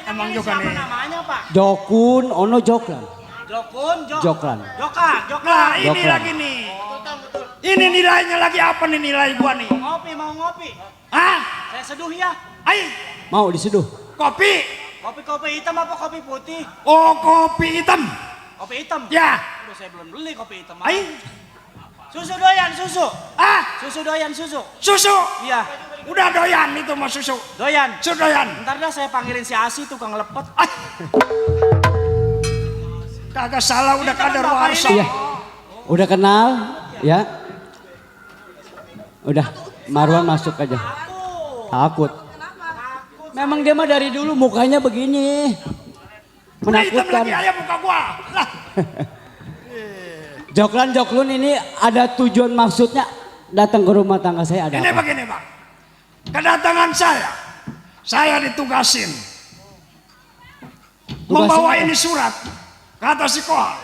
Emang juga nih. Siapa namanya, Pak?
Jokun, ono Joklan. Joklan.
Nah, ini
Joklan.
lagi nih. Ini nilainya lagi apa nih nilai gua nih? Mau ngopi. Hah? Saya seduh ya. Ayo.
Mau diseduh?
Kopi. Kopi hitam apa kopi putih? Oh, kopi hitam. Kopi hitam? Ya. Aduh, saya belum beli kopi hitam. Ayo. Susu doyan, susu. Susu doyan, susu. Susu? Iya. Udah doyan itu mah susu. Doyan? Susu doyan. Ntar dah saya panggilin si Asi tukang lepet. Kagak salah udah kadar warsa.
Iya. Udah kenal, ya. Udah, Marwan masuk aja. Takut. Memang dia mah dari dulu mukanya begini. Menakutkan.
Lagi ayam muka gua. Lah.
Joklun ini ada tujuan maksudnya datang ke rumah tangga saya ada
Ini
apa?
begini, Bang. Kedatangan saya ditugasin. Membawa
apa?
ini surat. Kata si Kohar.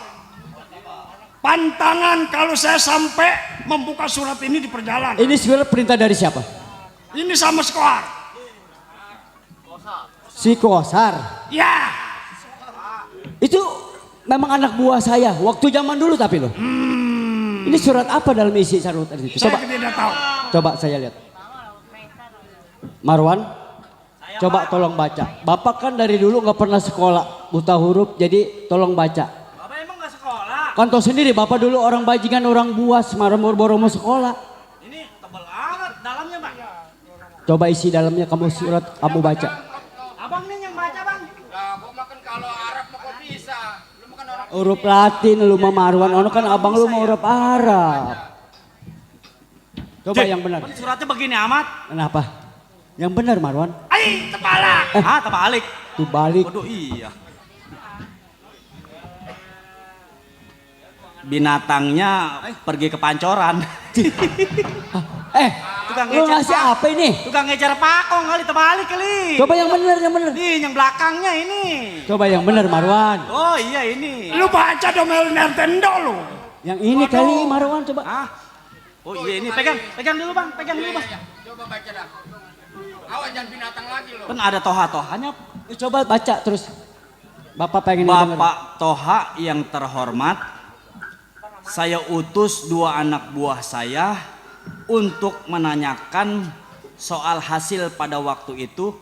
Pantangan kalau saya sampai membuka surat ini di perjalanan.
Ini sebenarnya perintah dari siapa?
Ini sama si Kohar.
Si Kosar.
Ya.
Itu memang anak buah saya waktu zaman dulu tapi loh. Ini surat apa dalam isi surat itu?
Saya tidak tahu.
Coba saya lihat. Marwan, coba tolong baca. Bapak kan dari dulu nggak pernah sekolah, buta huruf, jadi tolong baca.
Bapak emang nggak sekolah?
Kan tahu sendiri, Bapak dulu orang bajingan, orang buas, boro-boro mau sekolah.
Ini tebal amat dalamnya, Bang.
Coba isi dalamnya kamu surat, kamu baca.
Abang nih yang baca, Bang.
Lah, gua makan kalau Arab mah kok bisa. Lu makan orang
Huruf Latin lu mah Marwan, ono kan abang lu mau huruf Arab. Coba yang benar.
Suratnya begini amat.
Kenapa? Yang benar Marwan.
Ai, terbalik. Terbalik.
Tuh balik.
Waduh, iya. Binatangnya pergi ke pancoran. Tukang
Lu
ngejar
ngasih apa ini?
Tukang ngejar pakong kali terbalik kali.
Coba yang benar, yang benar.
Nih, yang belakangnya ini.
Coba yang benar Marwan.
Oh iya ini. Lu baca domel Nintendo lu.
Yang ini kali Marwan coba.
Oh iya ini pegang dulu Bang, pegang dulu Bang.
coba baca dah. Awas jangan binatang lagi loh.
Kan ada toha-tohanya.
Coba baca terus. Bapak pengen denger.
Bapak Toha yang terhormat, saya utus 2 anak buah saya untuk menanyakan soal hasil pada waktu itu.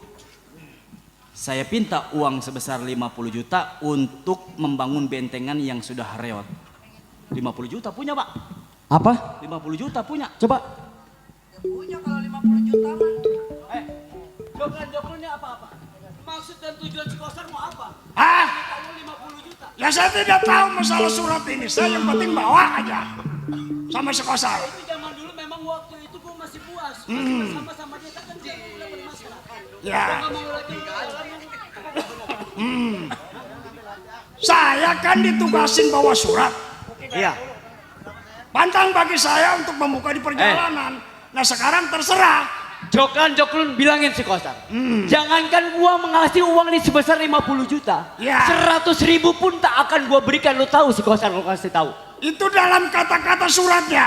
Saya pinta uang sebesar 50 juta untuk membangun bentengan yang sudah reot. 50 juta punya Pak.
Apa?
50 juta punya.
Coba.
Punya kalau 50 juta mah.
Joklan-joklannya apa-apa? Maksud dan tujuan si Kosar mau apa?
Kamu 50 juta. Ya saya tidak tahu masalah surat ini. Saya yang penting bawa aja. Sama sekosar.
Itu zaman dulu memang waktu itu gue masih puas. Masih bersama-sama dia kan dia udah bermasyarakat.
Ya.
Gua nggak mau lagi
Saya kan ditugasin bawa surat.
Iya.
Pantang bagi saya untuk membuka di perjalanan. Nah sekarang terserah.
Joklun bilangin si Kosar. Jangankan gua mengasih uang ini sebesar 50 juta.
Ya.
100.000 pun tak akan gua berikan. Lu tahu si Kosar, lu kasih tahu.
Itu dalam kata-kata suratnya.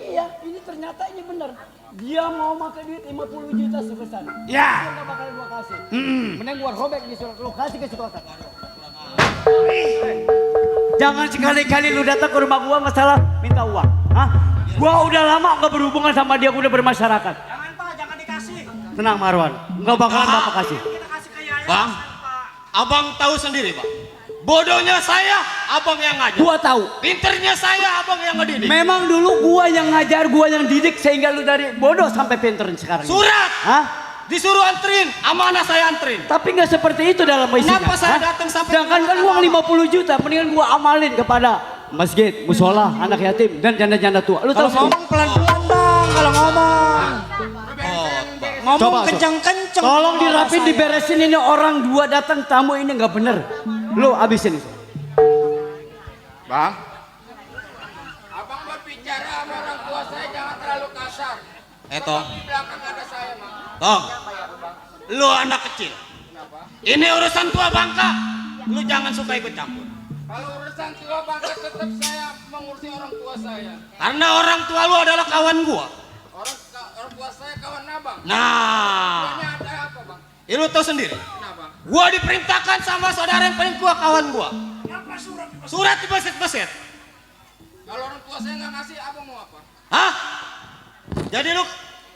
Iya, ini ternyata ini benar. Dia mau makan duit 50 juta sebesar.
Ya.
Dia nggak bakal gua kasih. Mending gua robek di surat, lu kasih ke si Kosar. Jangan sekali-kali lu datang ke rumah gua masalah minta uang. Hah? Gua udah lama nggak berhubungan sama dia, gua udah bermasyarakat.
Jangan Pak, jangan dikasih.
Tenang Marwan, nggak bakalan bapak kasih.
Kita kasih ke Yaya.
Bang, abang tahu sendiri Pak. Bodohnya saya, abang yang ngajar.
Gua tahu.
Pinternya saya, abang yang ngedidik.
Memang dulu gua yang ngajar, gua yang didik sehingga lu dari bodoh sampai pinter sekarang.
Surat,
Hah?
disuruh anterin, amanah saya anterin.
Tapi nggak seperti itu dalam isinya.
Kenapa saya
Hah?
datang sampai
Sedangkan kan uang 50 juta, mendingan gua amalin kepada masjid, musola, anak yatim dan janda-janda tua. Lu tahu
Ngomong pelan-pelan Bang, kalau ngomong. Ngomong
Coba,
kenceng-kenceng.
Tolong dirapin, diberesin ini orang 2 datang tamu ini nggak bener. Lu abisin itu.
Bang, abang berbicara sama orang tua saya jangan terlalu kasar.
Tong.
Di belakang ada saya, Bang.
Tong. Lu anak kecil. Ini urusan tua bangka. Lu jangan suka ikut campur.
Kalau urusan tua bangka tetap saya mengurusi orang tua saya.
Karena orang tua lu adalah kawan gua.
Orang tua saya kawan abang.
Nah,
Ini ada apa, Bang?
Ya lu tahu sendiri. Gua diperintahkan sama saudara yang paling tua kawan gua. Surat di beset-beset.
Kalau orang tua saya nggak ngasih, abang mau apa?
Hah? Jadi lu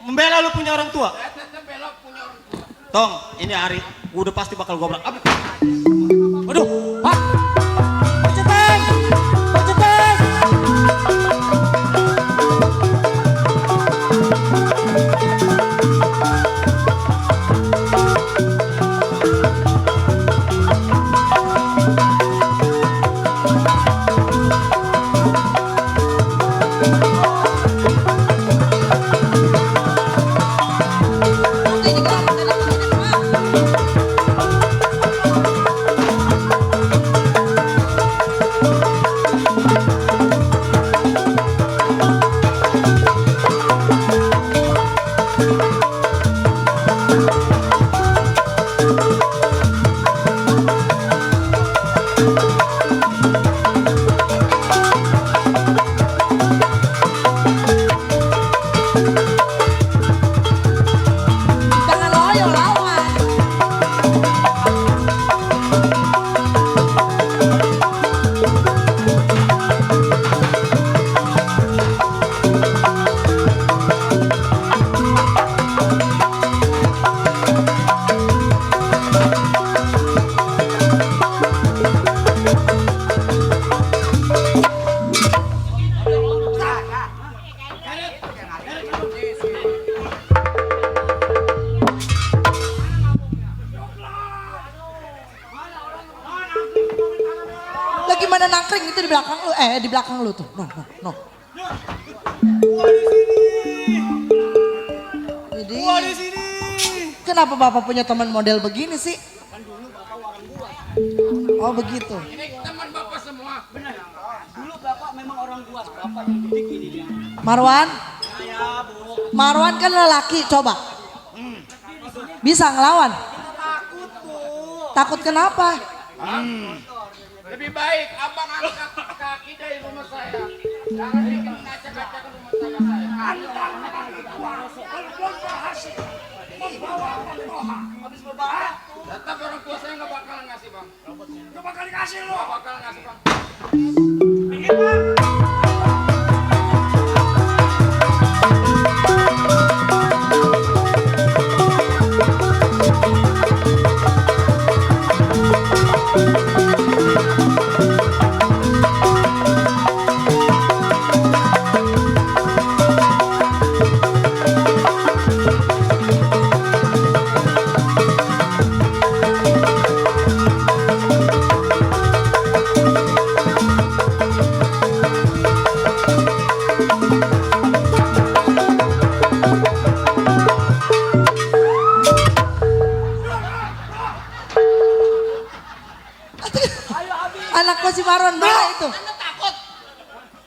membela lu punya orang tua?
Saya tetap belok punya orang tua.
Tong, ini hari udah pasti bakal gua berak. Waduh, Pak. Peceteng. Peceteng.
Jangan loyo lawan. Lagi mana nangkring itu di belakang lu, di belakang lu tuh. No. Jadi, kenapa bapak punya teman model begini sih? Oh begitu.
Ini teman bapak semua. Benar.
Dulu bapak memang orang tua, bapak yang didik ini dia.
Marwan? Marwan kan lelaki, coba. Bisa ngelawan? Takut kenapa?
Lebih baik abang angkat kaki dari rumah saya. Jangan bikin kaca-kaca ke rumah saya. Tetap orang tua saya nggak bakalan ngasih bang. Nggak bakal dikasih lo. Nggak bakalan ngasih bang.
Anak gua si Marwan mana itu?
Anda takut?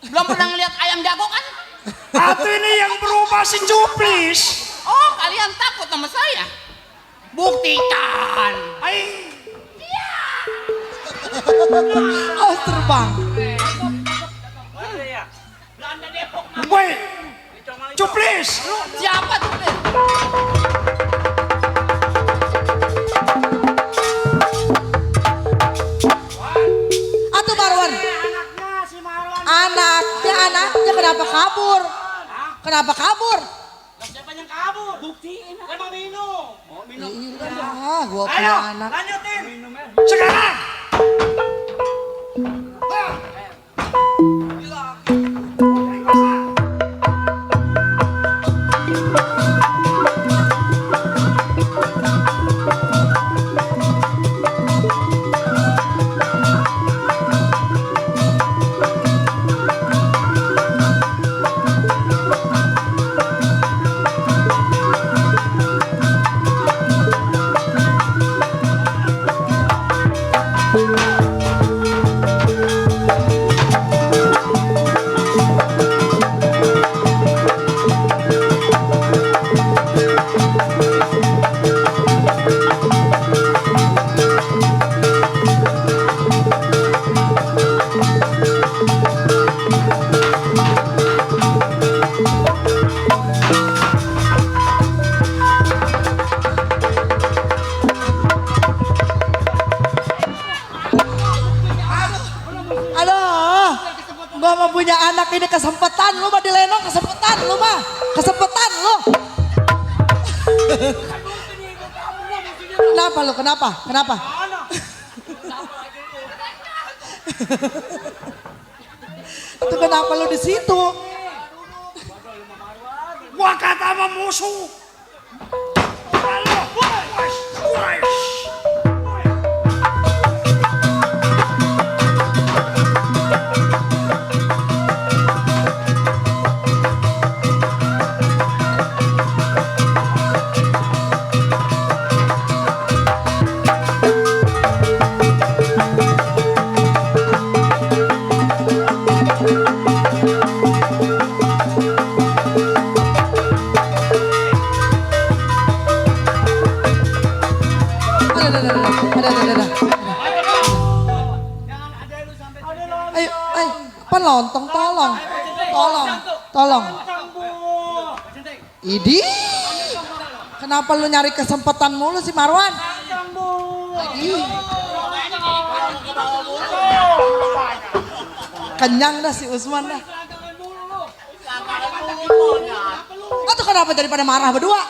Belum pernah ngeliat ayam jago kan?
Atau ini yang berubah si Cuplis.
Oh, kalian takut sama saya? Buktikan.
Oh terbang.
Woi, Cuplis.
Siapa tuh?
Atau Marwan? Anaknya kenapa kabur? Kenapa kabur?
Siapa yang kabur? Buktiin. Emang minum. Oh, minum.
Iya, gua punya anak.
Lanjutin. Sekarang.
Gua mau punya anak ini kesempatan lu mah dilenong, kesempatan lu mah. Kesempatan lu. Kenapa lu? Kenapa? Kenapa? Itu kenapa lu di situ?
Gua kata sama musuh. Halo,
Ayo, ayo, apa lontong tolong. Idi, kenapa lu nyari kesempatan mulu sih Marwan? Lagi. Kenyang dah si Usman dah. Atau kenapa jadi pada marah berdua?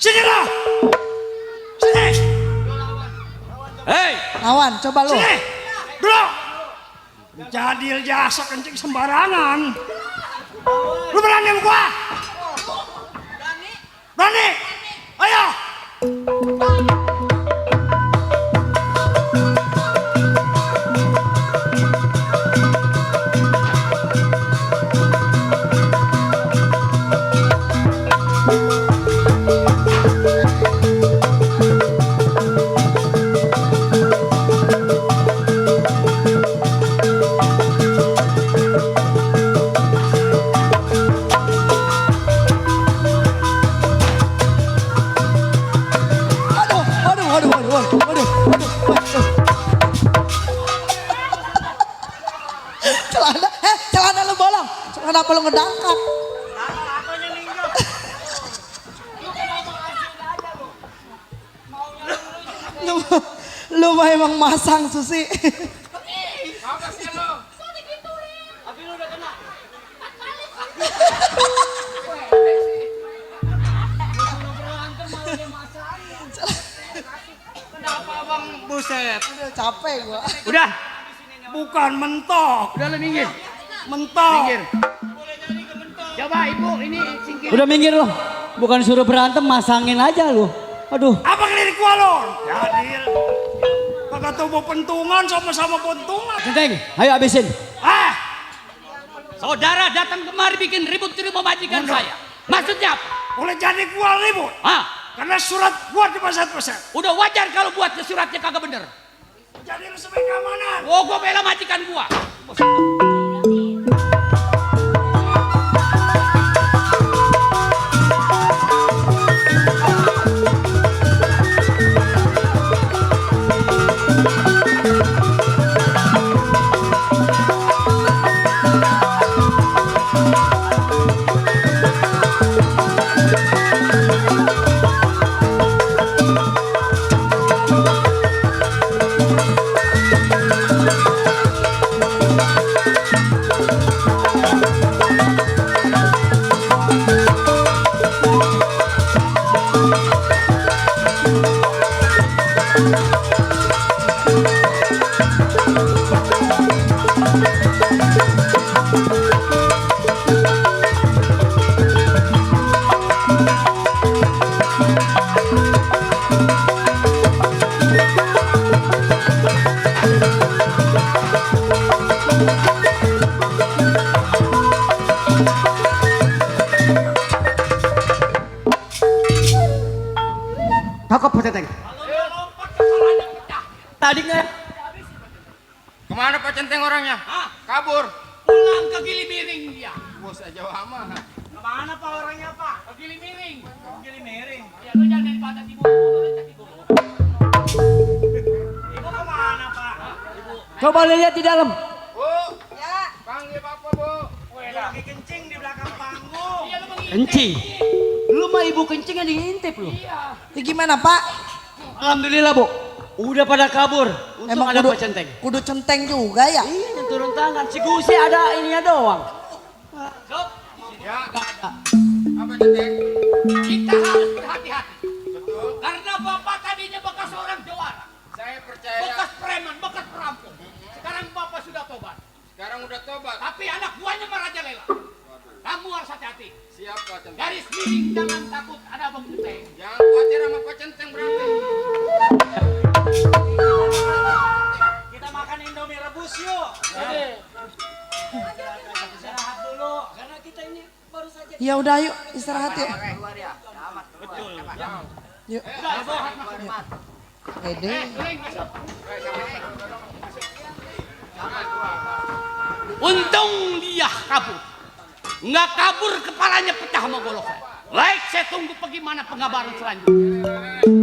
sini lah. Sini. Hei,
Lawan, coba lu.
sini. Bro. Jadi jasa kencing sembarangan. Lu berani sama gua? Berani? Ayo.
Waduh. Celana lu bolong. Kenapa lu ngedangkap? Lu mah emang masang Susi.
Kenapa abang buset?
Udah capek gua.
Udah. Bukan mentok.
Udah lu minggir.
Mentok.
Minggir. Coba ibu ini singkir.
Udah minggir loh. Bukan suruh berantem, masangin aja lu. Aduh.
Apa ngelirik gua lo? Jadil. Kagak tahu mau pentungan sama-sama pentungan.
Centeng, ayo habisin.
Ah,
Saudara datang kemari bikin ribut di rumah majikan saya. Maksudnya apa?
boleh jadi gua ribut.
Ah,
Karena surat gua di pesan.
udah wajar kalau buatnya suratnya kagak bener.
Jadi lu sebagai keamanan.
Oh, gua bela majikan gua.
Cakep Pak Centeng. Tadi nggak?
Kemana Pak Centeng orangnya? Kabur.
Pulang ke Gili Miring dia.
Bos aja lama.
Kemana Pak orangnya Pak? Ke Gili Miring. Gili Miring. Ya lu jangan daripada ibu. Ibu kemana Pak?
Coba lihat di dalam.
Bu. Ya. Panggil Bapak Bu.
Lagi kencing di belakang panggung. Iya lu
Kencing.
Lu mah ibu kencing yang diintip lu.
Ya gimana Pak?
Alhamdulillah Bu, udah pada kabur. Untung
Emang
ada
kudu,
Pak Centeng.
kudu centeng juga ya?
Iya, yang turun tangan. Si Gusi ada ininya doang.
Ya. Apa Centeng?
Kita harus berhati-hati. Betul. Karena bapak tadinya bekas orang Jawara.
Saya percaya.
Bekas preman, bekas perampok. Sekarang bapak sudah tobat.
Sekarang udah tobat.
Tapi anak buahnya merajalela. Kamu harus hati-hati.
Siapa Centeng?
Garis miring jangan takut ada Bang Centeng.
Jangan khawatir sama Pak Centeng berarti.
Kita makan Indomie rebus yuk. Istirahat dulu, karena kita ini baru saja.
Ya udah yuk istirahat yuk. Yuk. Ede.
Untung dia kabur. Nggak kabur kepalanya pecah sama golok saya. Baik, saya tunggu bagaimana pengabaran selanjutnya.